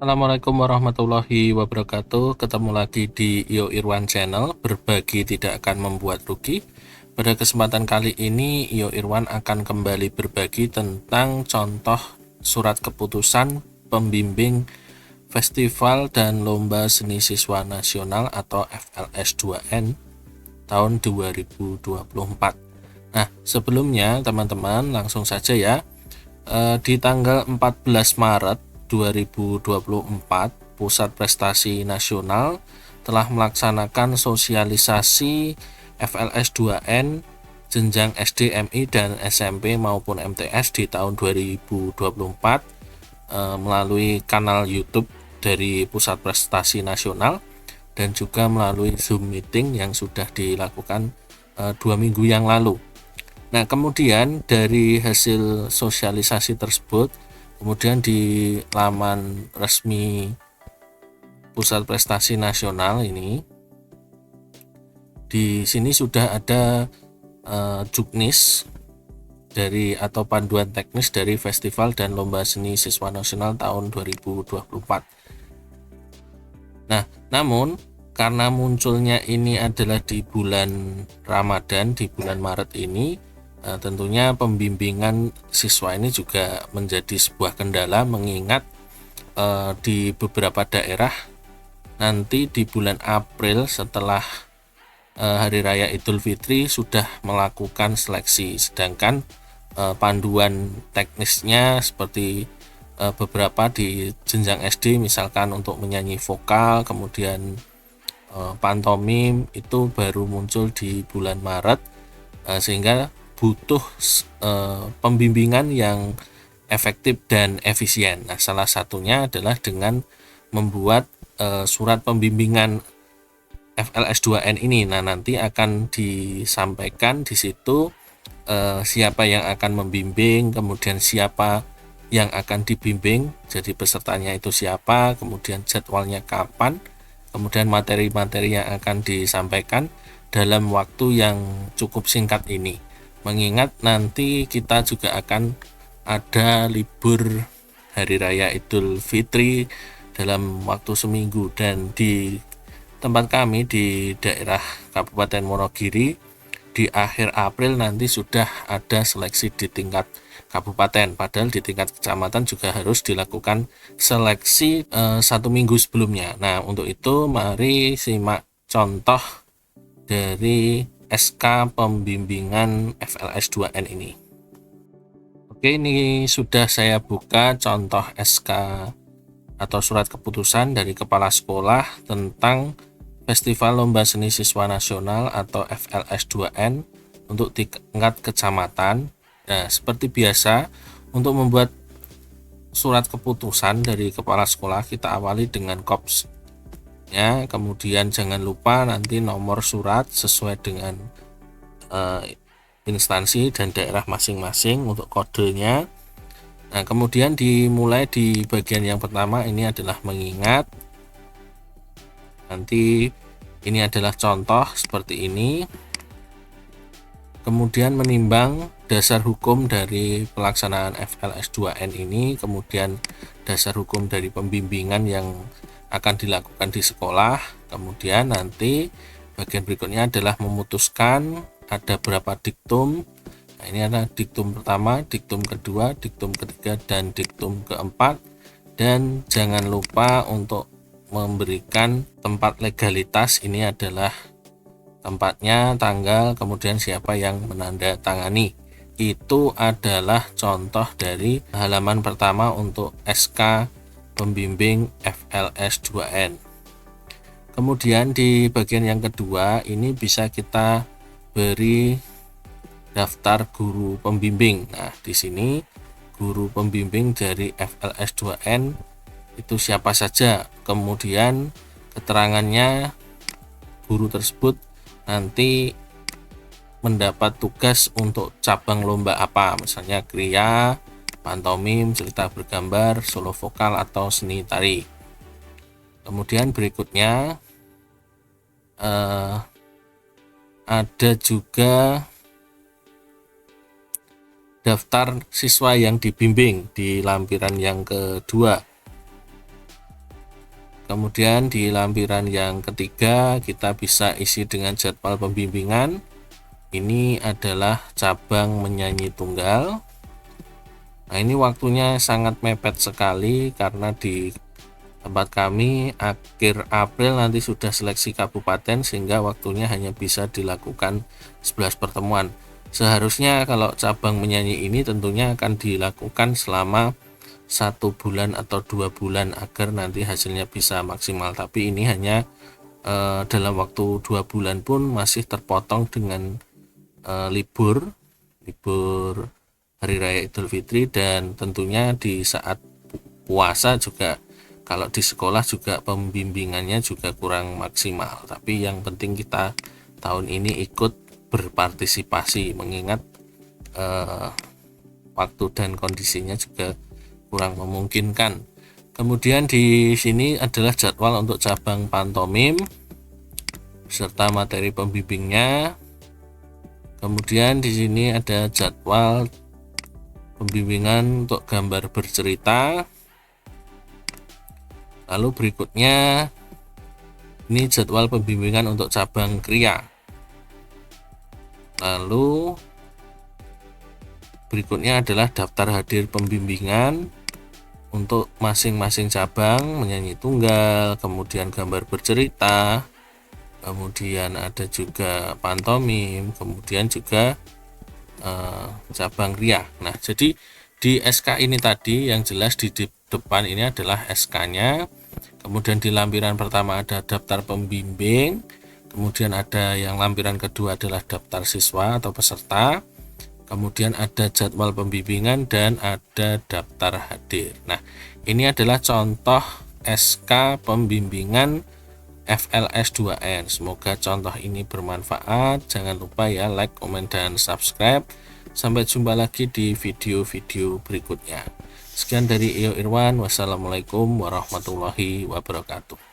Assalamualaikum warahmatullahi wabarakatuh. Ketemu lagi di Yo Irwan Channel. Berbagi tidak akan membuat rugi. Pada kesempatan kali ini Yo Irwan akan kembali berbagi tentang contoh surat keputusan pembimbing Festival dan Lomba Seni Siswa Nasional atau FLS2N tahun 2024. Nah, sebelumnya teman-teman langsung saja ya. Di tanggal 14 Maret 2024, Pusat Prestasi Nasional telah melaksanakan sosialisasi FLS2N jenjang SD, MI, dan SMP maupun MTS di tahun 2024 melalui kanal YouTube dari Pusat Prestasi Nasional dan juga melalui Zoom meeting yang sudah dilakukan 2 minggu yang lalu. Nah, kemudian dari hasil sosialisasi tersebut, kemudian di laman resmi Pusat Prestasi Nasional ini, di sini sudah ada juknis dari atau panduan teknis dari Festival dan Lomba Seni Siswa Nasional tahun 2024. Nah, namun karena munculnya ini adalah di bulan Ramadan, di bulan Maret ini, tentunya pembimbingan siswa ini juga menjadi sebuah kendala, mengingat di beberapa daerah nanti di bulan April setelah Hari Raya Idul Fitri sudah melakukan seleksi, sedangkan panduan teknisnya seperti beberapa di jenjang SD misalkan untuk menyanyi vokal, kemudian pantomim itu baru muncul di bulan Maret, sehingga butuh pembimbingan yang efektif dan efisien. Nah, salah satunya adalah dengan membuat surat pembimbingan FLS2N ini. Nah, nanti akan disampaikan di situ siapa yang akan membimbing, kemudian siapa yang akan dibimbing, jadi pesertanya itu siapa, kemudian jadwalnya kapan, kemudian materi-materi yang akan disampaikan dalam waktu yang cukup singkat ini. Mengingat nanti kita juga akan ada libur Hari Raya Idul Fitri dalam waktu seminggu, dan di tempat kami di daerah Kabupaten Wonogiri di akhir April nanti sudah ada seleksi di tingkat kabupaten, padahal di tingkat kecamatan juga harus dilakukan seleksi 1 minggu sebelumnya. Nah, untuk itu mari simak contoh dari SK pembimbingan FLS2N ini. Oke, ini sudah saya buka contoh SK atau surat keputusan dari Kepala Sekolah tentang Festival Lomba Seni Siswa Nasional atau FLS2N untuk tingkat kecamatan. Nah, seperti biasa, untuk membuat surat keputusan dari Kepala Sekolah kita awali dengan KOPS ya, kemudian jangan lupa nanti nomor surat sesuai dengan instansi dan daerah masing-masing untuk kodenya. Nah, kemudian dimulai di bagian yang pertama, ini adalah mengingat. Nanti ini adalah contoh seperti ini. Kemudian menimbang dasar hukum dari pelaksanaan FLS2N ini, kemudian dasar hukum dari pembimbingan yang akan dilakukan di sekolah. Kemudian nanti bagian berikutnya adalah memutuskan ada berapa diktum. Nah, ini adalah diktum pertama, diktum kedua, diktum ketiga, dan diktum keempat. Dan jangan lupa untuk memberikan tempat legalitas, ini adalah tempatnya, tanggal, kemudian siapa yang menandatangani. Itu adalah contoh dari halaman pertama untuk SK pembimbing FLS2N. Kemudian di bagian yang kedua ini bisa kita beri daftar guru pembimbing. Nah, di sini guru pembimbing dari FLS2N itu siapa saja, kemudian keterangannya, guru tersebut nanti mendapat tugas untuk cabang lomba apa, misalnya kriya, pantomim, cerita bergambar, solo vokal, atau seni tari. Kemudian berikutnya ada juga daftar siswa yang dibimbing di lampiran yang kedua. Kemudian di lampiran yang ketiga kita bisa isi dengan jadwal pembimbingan. Ini adalah cabang menyanyi tunggal. Nah, ini waktunya sangat mepet sekali karena di tempat kami akhir April nanti sudah seleksi kabupaten, sehingga waktunya hanya bisa dilakukan 11 pertemuan. Seharusnya kalau cabang menyanyi ini tentunya akan dilakukan selama 1 bulan atau 2 bulan agar nanti hasilnya bisa maksimal, tapi ini hanya dalam waktu 2 bulan pun masih terpotong dengan libur Hari Raya Idul Fitri, dan tentunya di saat puasa juga kalau di sekolah juga pembimbingannya juga kurang maksimal. Tapi yang penting kita tahun ini ikut berpartisipasi, mengingat waktu dan kondisinya juga kurang memungkinkan. Kemudian di sini adalah jadwal untuk cabang pantomim serta materi pembimbingnya. Kemudian di sini ada jadwal pembimbingan untuk gambar bercerita. Lalu berikutnya ini jadwal pembimbingan untuk cabang kriya. Lalu berikutnya adalah daftar hadir pembimbingan untuk masing-masing cabang, menyanyi tunggal, kemudian gambar bercerita, kemudian ada juga pantomim, kemudian juga cabang kriya. Nah, jadi di SK ini tadi yang jelas di depan ini adalah SK-nya. Kemudian di lampiran pertama ada daftar pembimbing, kemudian ada yang lampiran kedua adalah daftar siswa atau peserta, kemudian ada jadwal pembimbingan dan ada daftar hadir. Nah, ini adalah contoh SK pembimbingan FLS 2N. Semoga contoh ini bermanfaat. Jangan lupa ya like, komen, dan subscribe. Sampai jumpa lagi di video-video berikutnya. Sekian dari Iyo Irwan. Wassalamualaikum warahmatullahi wabarakatuh.